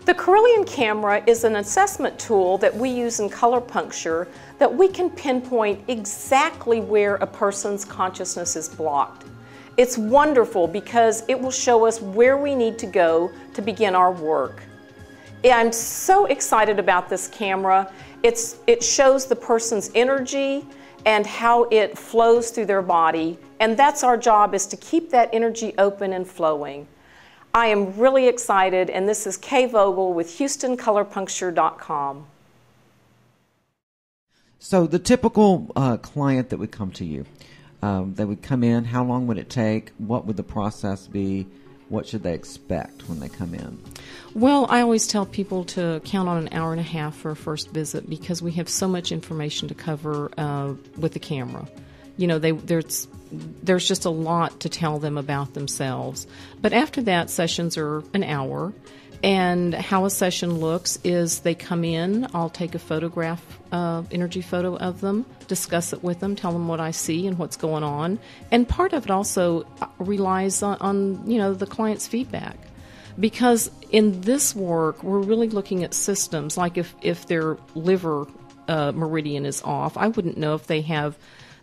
The Carilion camera is an assessment tool that we use in color puncture that we can pinpoint exactly where a person's consciousness is blocked. It's wonderful because it will show us where we need to go to begin our work. I'm so excited about this camera. It shows the person's energy and how it flows through their body, and that's our job, is to keep that energy open and flowing. I am really excited, and this is KayVogel with HoustonColorPuncture.com. So the typical client that would come to you, they would come in, how long would it take? What would the process be? What should they expect when they come in? Well, I always tell people to count on an hour and a half for a first visit because we have so much information to cover with the camera. You know, there's just a lot to tell them about themselves. But after that, sessions are an hour. And how a session looks is they come in, I'll take a photograph, energy photo of them, discuss it with them, tell them what I see and what's going on. And part of it also relies on you know, the client's feedback. Because in this work, we're really looking at systems. Like if their liver meridian is off, I wouldn't know if they have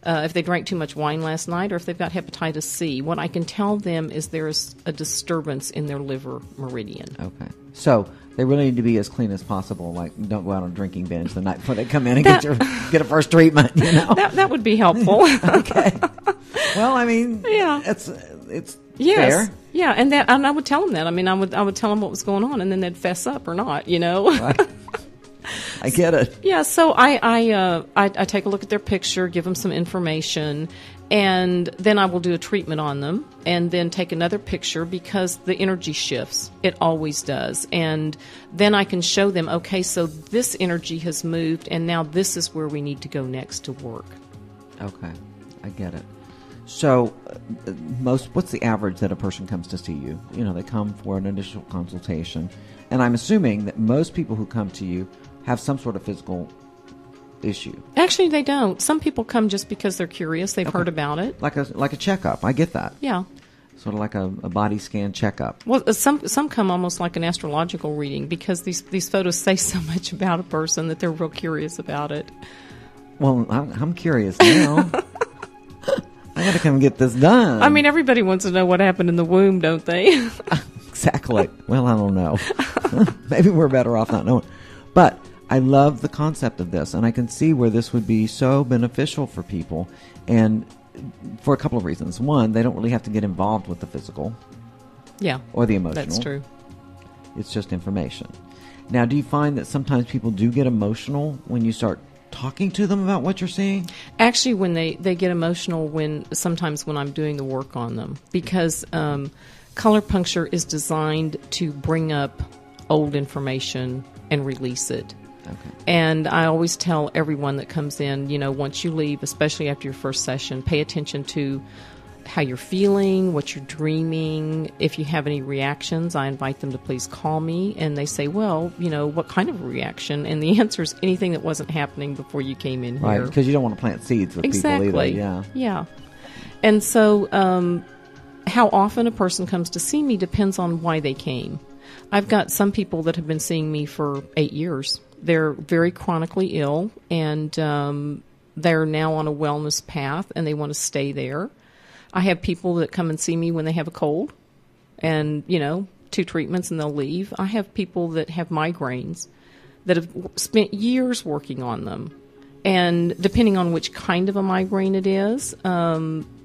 if they drank too much wine last night or if they've got hepatitis C. What I can tell them is there's a disturbance in their liver meridian. Okay. So they really need to be as clean as possible. Like, don't go out on a drinking binge the night before they come in and get a first treatment, you know? That would be helpful. Okay. Well, I mean, yeah. It's yes. fair. Yeah, and I would tell them that. I mean, I would tell them what was going on, and then they'd fess up or not, you know? Right. I get it. Yeah, so I take a look at their picture, give them some information, and then I will do a treatment on them, and then take another picture because the energy shifts. It always does. And then I can show them, okay, so this energy has moved, and now this is where we need to go next to work. Okay, I get it. So, what's the average that a person comes to see you? You know, they come for an initial consultation, and I'm assuming that most people who come to you have some sort of physical issue. Actually, they don't. Some people come just because they're curious. They've heard about it. Like a checkup. I get that. Yeah. Sort of like a body scan checkup. Well, some come almost like an astrological reading because these photos say so much about a person that they're real curious about it. Well, I'm curious now. I got to come get this done. I mean, everybody wants to know what happened in the womb, don't they? Exactly. Well, I don't know. Maybe we're better off not knowing. But I love the concept of this, and I can see where this would be so beneficial for people, and for a couple of reasons. One, they don't really have to get involved with the physical. Yeah. Or the emotional. That's true. It's just information. Now, do you find that sometimes people do get emotional when you start talking to them about what you're seeing? Actually, when they get emotional sometimes when I'm doing the work on them, because color puncture is designed to bring up old information and release it. Okay. And I always tell everyone that comes in, you know, once you leave, especially after your first session, pay attention to how you're feeling, what you're dreaming. If you have any reactions, I invite them to please call me. And they say, well, you know, what kind of reaction? And the answer is anything that wasn't happening before you came in here. Right, because you don't want to plant seeds with people either. Yeah. Yeah. And so how often a person comes to see me depends on why they came. I've got some people that have been seeing me for 8 years. They're very chronically ill, and they're now on a wellness path, and they want to stay there. I have people that come and see me when they have a cold, and, you know, 2 treatments and they'll leave. I have people that have migraines that have spent years working on them. And depending on which kind of a migraine it is,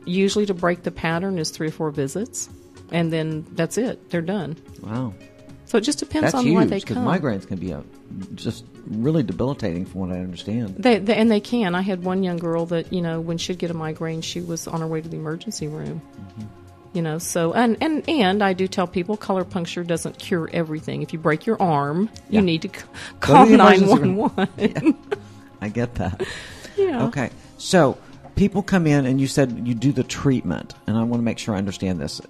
usually to break the pattern is 3 or 4 visits, and then that's it. They're done. Wow. So it just depends That's on why huge, they come. migraines can be just really debilitating from what I understand. And they can. I had one young girl that, you know, when she'd get a migraine, she was on her way to the emergency room. Mm-hmm. You know, so, and I do tell people color puncture doesn't cure everything. If you break your arm, you need to call 911. Yeah. I get that. Yeah. Okay. So people come in and you said you do the treatment, and I want to make sure I understand this.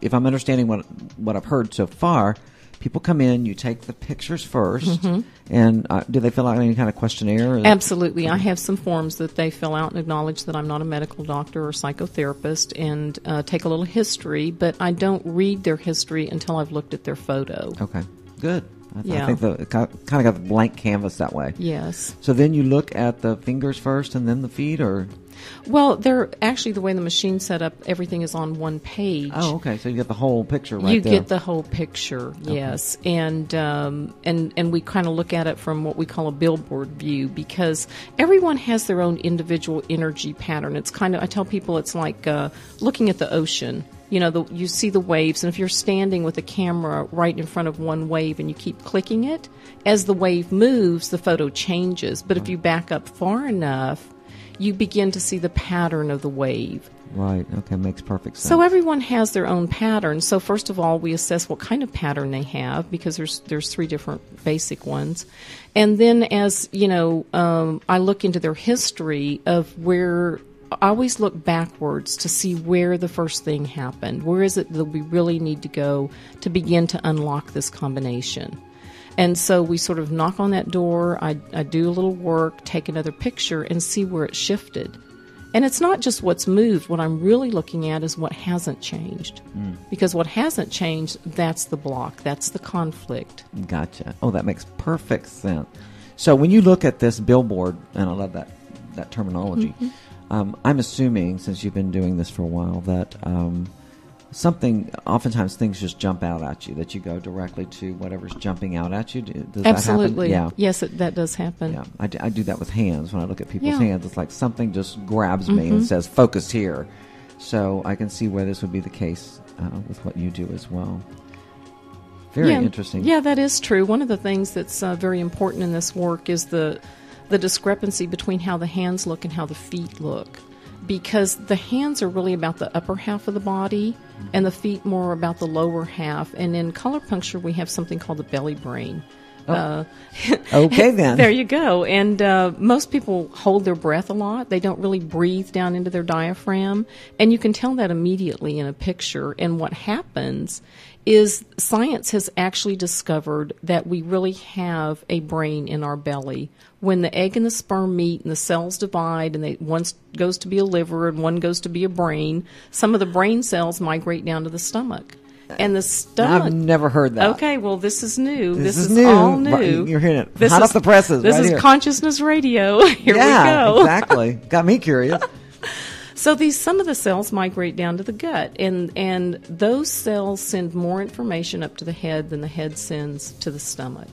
If I'm understanding what I've heard so far, people come in, you take the pictures first, mm-hmm. and do they fill out any kind of questionnaire? Absolutely. I have some forms that they fill out and acknowledge that I'm not a medical doctor or psychotherapist, and take a little history, but I don't read their history until I've looked at their photo. Okay, good. Yeah. I think it kind of got the blank canvas that way. Yes. So then you look at the fingers first and then the feet, or? Well, they're actually, the way the machine's set up, everything is on one page. Oh, okay. So you get the whole picture right You there. get the whole picture, yes. And we kind of look at it from what we call a billboard view, because everyone has their own individual energy pattern. It's kind of, I tell people, it's like looking at the ocean. You know, you see the waves, and if you're standing with a camera right in front of one wave and you keep clicking it, as the wave moves, the photo changes. But if you back up far enough, you begin to see the pattern of the wave. Right. Okay. Makes perfect sense. So everyone has their own pattern. So first of all, we assess what kind of pattern they have, because there's 3 different basic ones. And then as, I look into their history of where... I always look backwards to see where the first thing happened. Where is it that we really need to go to begin to unlock this combination? And so we sort of knock on that door, I do a little work, take another picture, and see where it shifted. And it's not just what's moved. What I'm really looking at is what hasn't changed. Because what hasn't changed, that's the block. That's the conflict. Gotcha. Oh, that makes perfect sense. So when you look at this billboard, and I love that terminology, I'm assuming, since you've been doing this for a while, that oftentimes things just jump out at you, that you go directly to whatever's jumping out at you. Does Absolutely. that happen? Yeah. Yes, that does happen. Yeah, I do that with hands. When I look at people's hands, it's like something just grabs me and says, focus here. So I can see where this would be the case with what you do as well. Very interesting. Yeah, that is true. One of the things that's very important in this work is the discrepancy between how the hands look and how the feet look, because the hands are really about the upper half of the body and the feet more about the lower half. And in color puncture, we have something called the belly brain. Okay, then. There you go. And most people hold their breath a lot. They don't really breathe down into their diaphragm. And you can tell that immediately in a picture. And what happens is science has actually discovered that we really have a brain in our belly. When the egg and the sperm meet and the cells divide, and one goes to be a liver and one goes to be a brain, some of the brain cells migrate down to the stomach. And the stomach... I've never heard that. Okay, well, this is new. This is new. All new. You're hearing it hot off the presses. This right is here. consciousness radio. Here we go. Exactly. Got me curious. So some of the cells migrate down to the gut, and those cells send more information up to the head than the head sends to the stomach.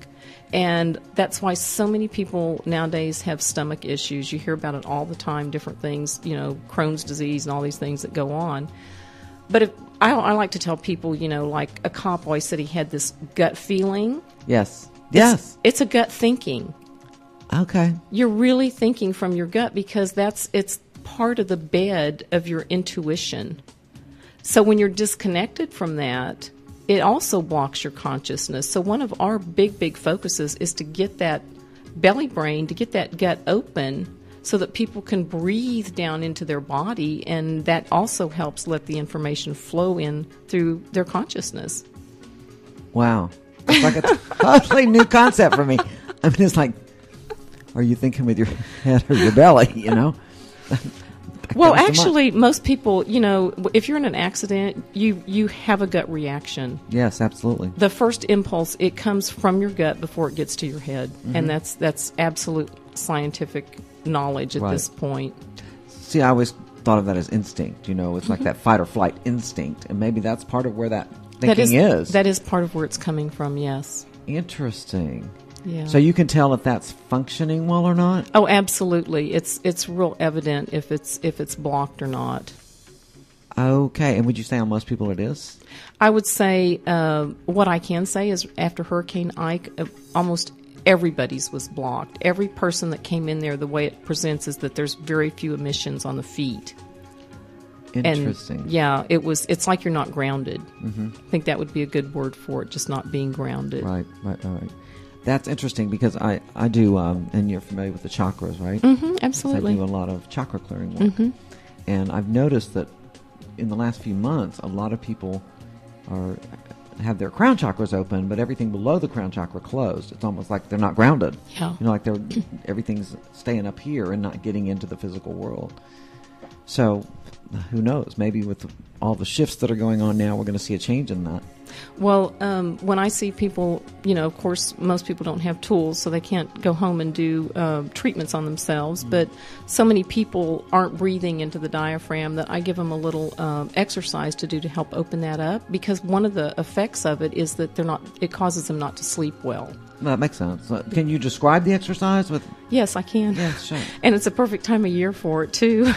And that's why so many people nowadays have stomach issues. You hear about it all the time, different things, Crohn's disease and all these things that go on. But I like to tell people, like a cop always said he had this gut feeling. Yes. It's a gut thinking. Okay. You're really thinking from your gut, because it's part of the bed of your intuition. So when you're disconnected from that, it also blocks your consciousness. So one of our big focuses is to get that belly brain, to get that gut open so that people can breathe down into their body, and that also helps let the information flow in through their consciousness. Wow. It's like a totally new concept for me. I mean, it's like, are you thinking with your head or your belly, Well, actually, most people, if you're in an accident, you have a gut reaction. Yes, absolutely. The first impulse, it comes from your gut before it gets to your head. And that's absolute scientific knowledge at this point. See, I always thought of that as instinct, it's like that fight or flight instinct. And maybe that's part of where that thinking is. That is part of where it's coming from, yes. Interesting. Yeah. So you can tell if that's functioning well or not? Oh, absolutely. It's real evident if it's blocked or not. Okay. And would you say on most people it is? I would say what I can say is after Hurricane Ike, almost everybody's was blocked. Every person that came in there, the way it presents is that there's very few emissions on the feet. Interesting. And, yeah, it's like you're not grounded. I think that would be a good word for it, just not being grounded. Right. That's interesting, because I do, and you're familiar with the chakras, right? Absolutely. I do a lot of chakra clearing work. And I've noticed that in the last few months, a lot of people have their crown chakras open, but everything below the crown chakra closed. It's almost like they're not grounded. Yeah. Like everything's staying up here and not getting into the physical world. So who knows? Maybe with all the shifts that are going on now, we're going to see a change in that. Well, when I see people, of course, most people don't have tools, so they can't go home and do treatments on themselves. But so many people aren't breathing into the diaphragm that I give them a little exercise to do to help open that up. Because one of the effects of it is that it causes them not to sleep well. That makes sense. Can you describe the exercise with? Yes, I can. Yes, sure. And it's a perfect time of year for it too.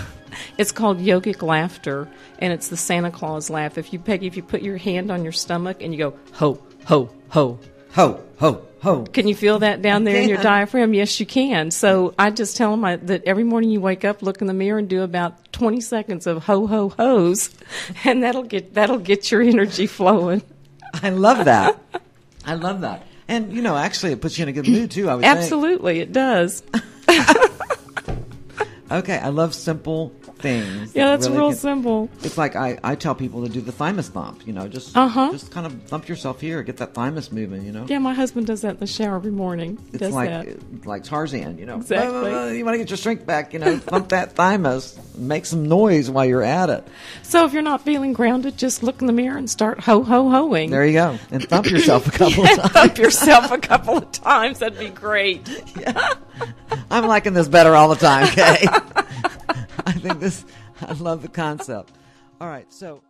It's called yogic laughter, and it's the Santa Claus laugh. If you put your hand on your stomach and you go ho ho ho Ho, ho, ho. can you feel that down there in your diaphragm? Yes, you can. So I just tell them that every morning you wake up, look in the mirror, and do about 20 seconds of ho ho ho's, and that'll get your energy flowing. I love that. I love that. And actually, it puts you in a good mood too. I would Absolutely, it does. Okay, I love simple things. Yeah, that's real simple. It's like I tell people to do the thymus thump. Just kind of thump yourself here, get that thymus moving. Yeah, my husband does that in the shower every morning. It's like Tarzan. Exactly. You want to get your strength back. Thump that thymus, make some noise while you're at it. So if you're not feeling grounded, just look in the mirror and start ho ho hoing. There you go, and thump yourself a couple of times. Thump yourself a couple of times. That'd be great. Yeah. I'm liking this better all the time, Kay. I love the concept. All right, so